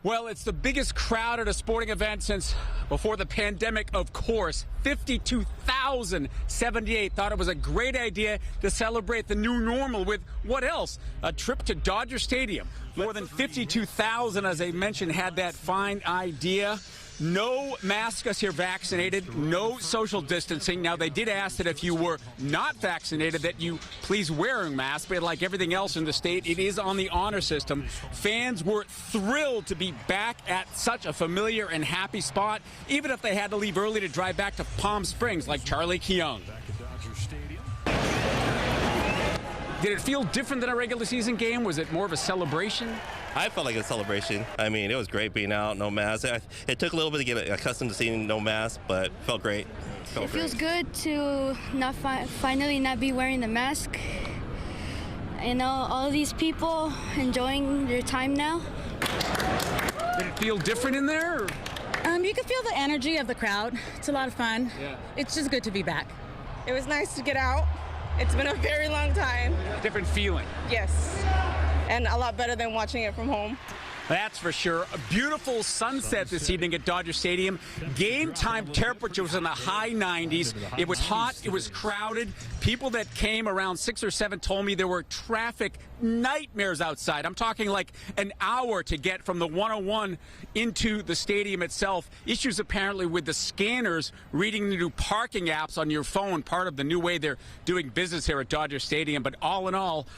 Well, it's the biggest crowd at a sporting event since before the pandemic, of course. 52,078 thought it was a great idea to celebrate the new normal with what else? A trip to Dodger Stadium. More than 52,000, as I mentioned, had that fine idea. No masks here vaccinated, no social distancing. Now, they did ask that if you were not vaccinated that you please wear a mask, but like everything else in the state, it is on the honor system. Fans were thrilled to be back at such a familiar and happy spot, even if they had to leave early to drive back to Palm Springs like Charlie Keown. Did it feel different than a regular season game? Was it more of a celebration? I felt like a celebration. I mean, it was great being out, no mask. It took a little bit to get accustomed to seeing no mask, but it felt great. It feels good to not finally not be wearing the mask. You know, all these people enjoying their time now. Did it feel different in there? You can feel the energy of the crowd. It's a lot of fun. Yeah. It's just good to be back. It was nice to get out. It's been a very long time. Different feeling. Yes. And a lot better than watching it from home. That's for sure. A beautiful sunset this evening at Dodger Stadium. Game time temperature was in the high 90s. It was hot. It was crowded. People that came around 6 or 7 told me there were traffic nightmares outside. I'm talking like an hour to get from the 101 into the stadium itself. Issues apparently with the scanners reading the new parking apps on your phone, part of the new way they're doing business here at Dodger Stadium. But all in all,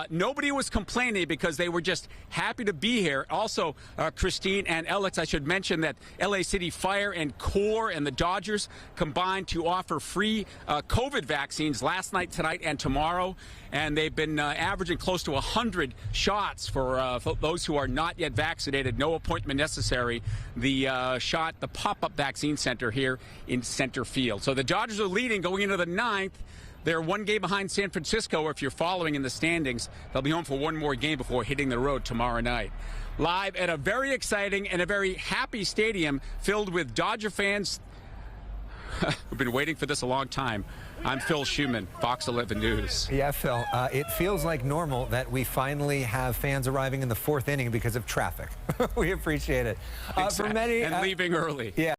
nobody was complaining because they were just happy to be here. Also, Christine and Alex, I should mention that LA City Fire and Corps and the Dodgers combined to offer free COVID vaccines last night, tonight, and tomorrow. And they've been averaging close to 100 shots for those who are not yet vaccinated. No appointment necessary. The pop-up vaccine center here in center field. So the Dodgers are leading going into the 9th. They're one game behind San Francisco. If you're following in the standings, they'll be home for one more game before hitting the road tomorrow night. Live at a very exciting and a very happy stadium filled with Dodger fans. We've been waiting for this a long time. I'm Phil Schuman, Fox 11 News. Yeah, Phil, it feels like normal that we finally have fans arriving in the 4th inning because of traffic. We appreciate it. For many, and leaving early. Yeah.